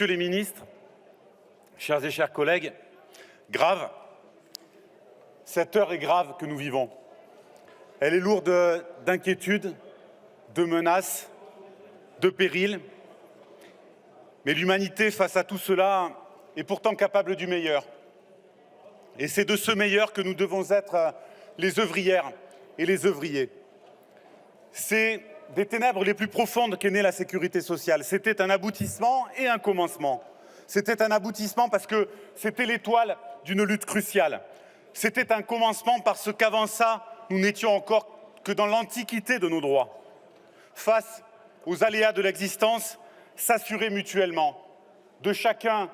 Messieurs les ministres, chers et chers collègues, grave, cette heure est grave que nous vivons. Elle est lourde d'inquiétudes, de menaces, de périls. Mais l'humanité, face à tout cela, est pourtant capable du meilleur. Et c'est de ce meilleur que nous devons être les œuvrières et les œuvriers. C'est des ténèbres les plus profondes qu'est née la sécurité sociale. C'était un aboutissement et un commencement. C'était un aboutissement parce que c'était l'étoile d'une lutte cruciale. C'était un commencement parce qu'avant ça, nous n'étions encore que dans l'antiquité de nos droits. Face aux aléas de l'existence, s'assurer mutuellement de chacun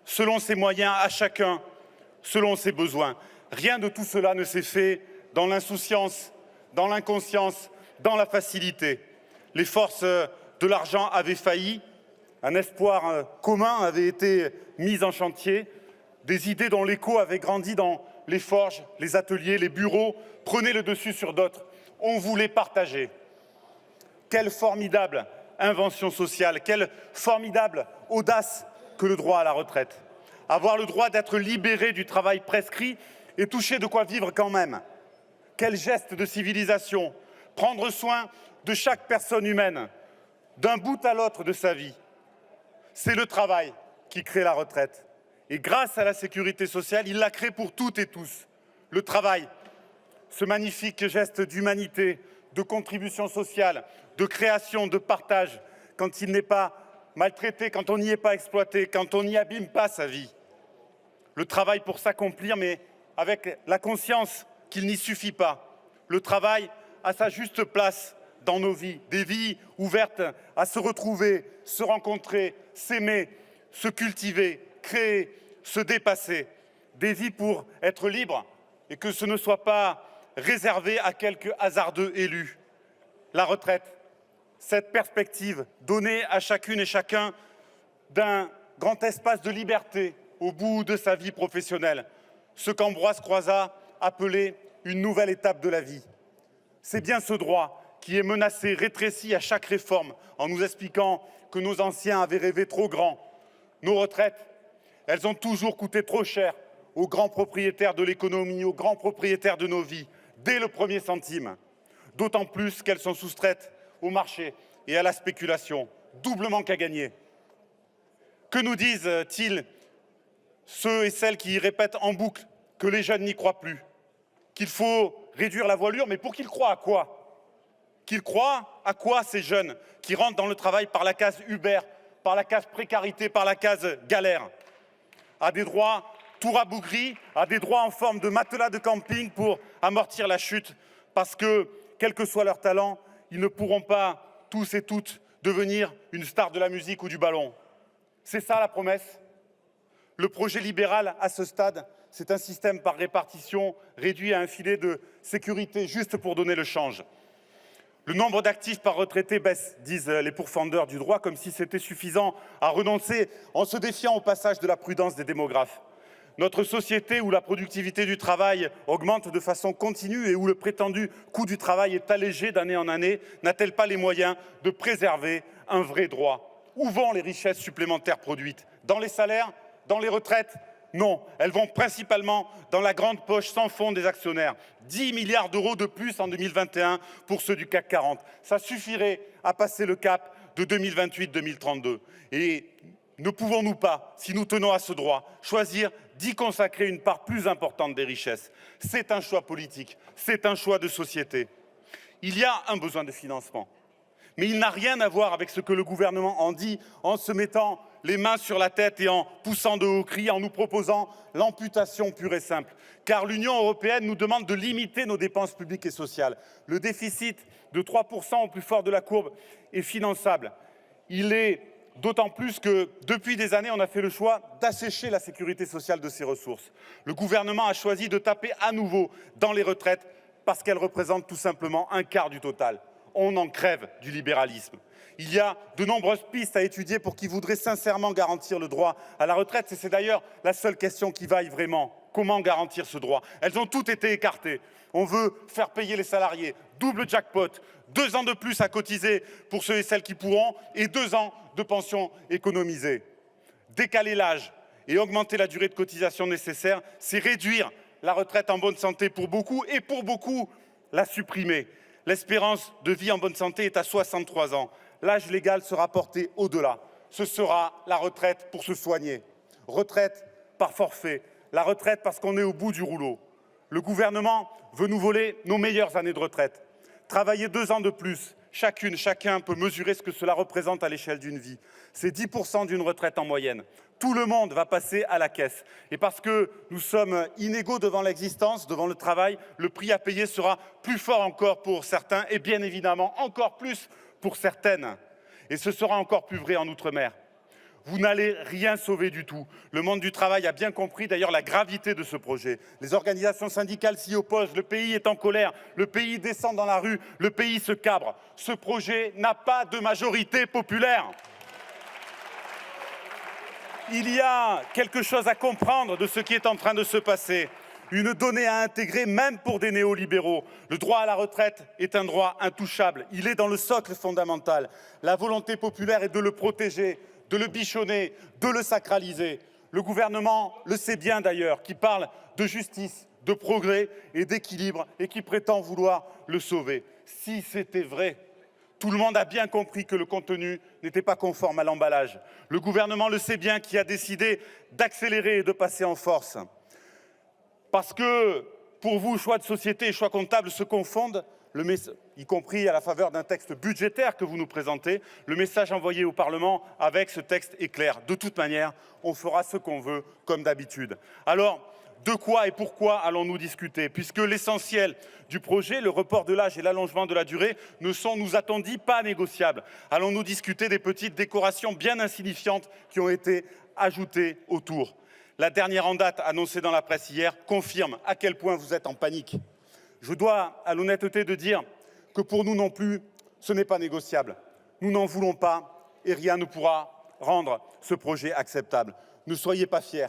selon ses moyens, à chacun selon ses besoins. Rien de tout cela ne s'est fait dans l'insouciance, dans l'inconscience, dans la facilité. Les forces de l'argent avaient failli, un espoir commun avait été mis en chantier, des idées dont l'écho avait grandi dans les forges, les ateliers, les bureaux, prenaient le dessus sur d'autres. On voulait partager. Quelle formidable invention sociale, quelle formidable audace que le droit à la retraite. Avoir le droit d'être libéré du travail prescrit et toucher de quoi vivre quand même. Quel geste de civilisation, prendre soin de chaque personne humaine, d'un bout à l'autre de sa vie. C'est le travail qui crée la retraite. Et grâce à la sécurité sociale, il la crée pour toutes et tous. Le travail, ce magnifique geste d'humanité, de contribution sociale, de création, de partage, quand il n'est pas maltraité, quand on n'y est pas exploité, quand on n'y abîme pas sa vie. Le travail pour s'accomplir, mais avec la conscience qu'il n'y suffit pas. Le travail à sa juste place dans nos vies, des vies ouvertes à se retrouver, se rencontrer, s'aimer, se cultiver, créer, se dépasser. Des vies pour être libres et que ce ne soit pas réservé à quelques hasardeux élus. La retraite, cette perspective donnée à chacune et chacun d'un grand espace de liberté au bout de sa vie professionnelle, ce qu'Ambroise Croizat appelait une nouvelle étape de la vie. C'est bien ce droit qui est menacé, rétréci à chaque réforme, en nous expliquant que nos anciens avaient rêvé trop grand. Nos retraites, elles ont toujours coûté trop cher aux grands propriétaires de l'économie, aux grands propriétaires de nos vies, dès le premier centime. D'autant plus qu'elles sont soustraites au marché et à la spéculation, doublement qu'à gagner. Que nous disent-ils ceux et celles qui répètent en boucle que les jeunes n'y croient plus, qu'il faut réduire la voilure, mais pour qu'ils croient à quoi? Qu'ils croient à quoi ces jeunes qui rentrent dans le travail par la case Uber, par la case précarité, par la case galère? À des droits tout rabougris, à des droits en forme de matelas de camping pour amortir la chute, parce que, quel que soit leur talent, ils ne pourront pas, tous et toutes, devenir une star de la musique ou du ballon. C'est ça la promesse. Le projet libéral, à ce stade, c'est un système par répartition réduit à un filet de sécurité juste pour donner le change. Le nombre d'actifs par retraité baisse, disent les pourfendeurs du droit, comme si c'était suffisant à renoncer en se défiant au passage de la prudence des démographes. Notre société où la productivité du travail augmente de façon continue et où le prétendu coût du travail est allégé d'année en année, n'a-t-elle pas les moyens de préserver un vrai droit? Où vont les richesses supplémentaires produites? Dans les salaires? Dans les retraites? Non, elles vont principalement dans la grande poche sans fond des actionnaires. 10 milliards d'euros de plus en 2021 pour ceux du CAC 40. Ça suffirait à passer le cap de 2028-2032. Et ne pouvons-nous pas, si nous tenons à ce droit, choisir d'y consacrer une part plus importante des richesses? C'est un choix politique, c'est un choix de société. Il y a un besoin de financement, mais il n'a rien à voir avec ce que le gouvernement en dit en se mettant les mains sur la tête et en poussant de hauts cris, en nous proposant l'amputation pure et simple. Car l'Union européenne nous demande de limiter nos dépenses publiques et sociales. Le déficit de 3% au plus fort de la courbe est finançable. Il est d'autant plus que, depuis des années, on a fait le choix d'assécher la sécurité sociale de ses ressources. Le gouvernement a choisi de taper à nouveau dans les retraites parce qu'elles représentent tout simplement un quart du total. On en crève du libéralisme. Il y a de nombreuses pistes à étudier pour qui voudrait sincèrement garantir le droit à la retraite. Et c'est d'ailleurs la seule question qui vaille vraiment. Comment garantir ce droit? Elles ont toutes été écartées. On veut faire payer les salariés. Double jackpot. 2 ans de plus à cotiser pour ceux et celles qui pourront et 2 ans de pension économisée. Décaler l'âge et augmenter la durée de cotisation nécessaire, c'est réduire la retraite en bonne santé pour beaucoup et pour beaucoup la supprimer. L'espérance de vie en bonne santé est à 63 ans. L'âge légal sera porté au-delà. Ce sera la retraite pour se soigner. Retraite par forfait, la retraite parce qu'on est au bout du rouleau. Le gouvernement veut nous voler nos meilleures années de retraite. Travailler 2 ans de plus, chacune, chacun peut mesurer ce que cela représente à l'échelle d'une vie. C'est 10% d'une retraite en moyenne. Tout le monde va passer à la caisse. Et parce que nous sommes inégaux devant l'existence, devant le travail, le prix à payer sera plus fort encore pour certains et bien évidemment encore plus pour certaines. Et ce sera encore plus vrai en Outre-mer. Vous n'allez rien sauver du tout. Le monde du travail a bien compris d'ailleurs la gravité de ce projet. Les organisations syndicales s'y opposent, le pays est en colère, le pays descend dans la rue, le pays se cabre. Ce projet n'a pas de majorité populaire. Il y a quelque chose à comprendre de ce qui est en train de se passer. Une donnée à intégrer même pour des néolibéraux. Le droit à la retraite est un droit intouchable. Il est dans le socle fondamental. La volonté populaire est de le protéger, de le bichonner, de le sacraliser. Le gouvernement le sait bien d'ailleurs, qui parle de justice, de progrès et d'équilibre et qui prétend vouloir le sauver. Si c'était vrai, tout le monde a bien compris que le contenu n'était pas conforme à l'emballage. Le gouvernement le sait bien, qui a décidé d'accélérer et de passer en force. Parce que, pour vous, choix de société et choix comptable se confondent, y compris à la faveur d'un texte budgétaire que vous nous présentez, le message envoyé au Parlement avec ce texte est clair. De toute manière, on fera ce qu'on veut, comme d'habitude. Alors, de quoi et pourquoi allons-nous discuter? Puisque l'essentiel du projet, le report de l'âge et l'allongement de la durée, ne sont, nous a-t-on dit, pas négociables. Allons-nous discuter des petites décorations bien insignifiantes qui ont été ajoutées autour? La dernière en date annoncée dans la presse hier confirme à quel point vous êtes en panique. Je dois à l'honnêteté de dire que pour nous non plus, ce n'est pas négociable. Nous n'en voulons pas et rien ne pourra rendre ce projet acceptable. Ne soyez pas fiers.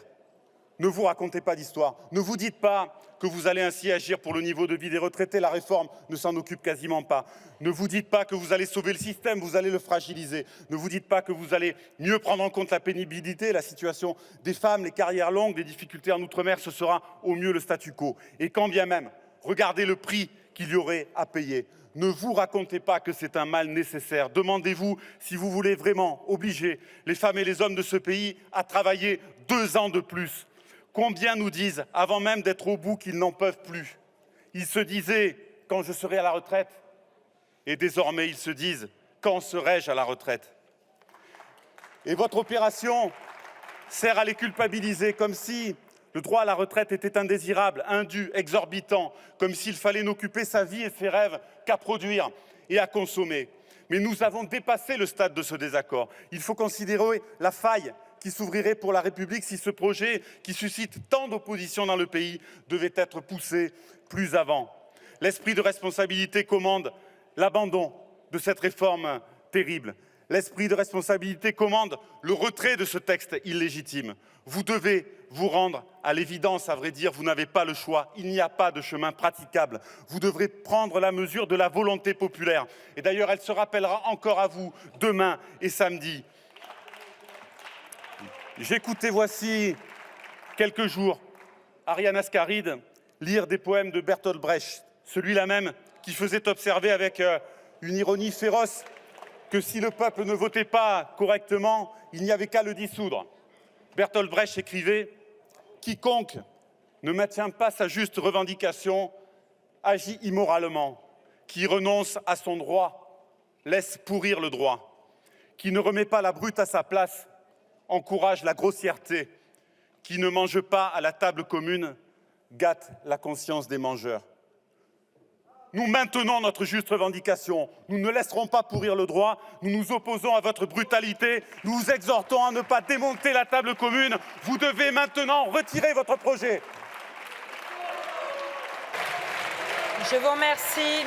Ne vous racontez pas d'histoire. Ne vous dites pas que vous allez ainsi agir pour le niveau de vie des retraités. La réforme ne s'en occupe quasiment pas. Ne vous dites pas que vous allez sauver le système, vous allez le fragiliser. Ne vous dites pas que vous allez mieux prendre en compte la pénibilité, la situation des femmes, les carrières longues, les difficultés en Outre-mer. Ce sera au mieux le statu quo. Et quand bien même, regardez le prix qu'il y aurait à payer. Ne vous racontez pas que c'est un mal nécessaire. Demandez-vous si vous voulez vraiment obliger les femmes et les hommes de ce pays à travailler 2 ans de plus. Combien nous disent, avant même d'être au bout, qu'ils n'en peuvent plus? Ils se disaient « quand je serai à la retraite » et désormais ils se disent « quand serai-je à la retraite ?» Et votre opération sert à les culpabiliser, comme si le droit à la retraite était indésirable, indu, exorbitant, comme s'il fallait n'occuper sa vie et ses rêves qu'à produire et à consommer. Mais nous avons dépassé le stade de ce désaccord. Il faut considérer la faille qui s'ouvrirait pour la République si ce projet, qui suscite tant d'opposition dans le pays, devait être poussé plus avant. L'esprit de responsabilité commande l'abandon de cette réforme terrible. L'esprit de responsabilité commande le retrait de ce texte illégitime. Vous devez vous rendre à l'évidence, à vrai dire, vous n'avez pas le choix. Il n'y a pas de chemin praticable. Vous devrez prendre la mesure de la volonté populaire. Et d'ailleurs, elle se rappellera encore à vous demain et samedi. J'écoutais voici quelques jours Ariane Ascaride lire des poèmes de Bertolt Brecht, celui-là même qui faisait observer avec une ironie féroce que si le peuple ne votait pas correctement, il n'y avait qu'à le dissoudre. Bertolt Brecht écrivait « Quiconque ne maintient pas sa juste revendication agit immoralement, qui renonce à son droit laisse pourrir le droit, qui ne remet pas la brute à sa place encourage la grossièreté, qui ne mange pas à la table commune, gâte la conscience des mangeurs. » Nous maintenons notre juste revendication. Nous ne laisserons pas pourrir le droit. Nous nous opposons à votre brutalité. Nous vous exhortons à ne pas démonter la table commune. Vous devez maintenant retirer votre projet. Je vous remercie.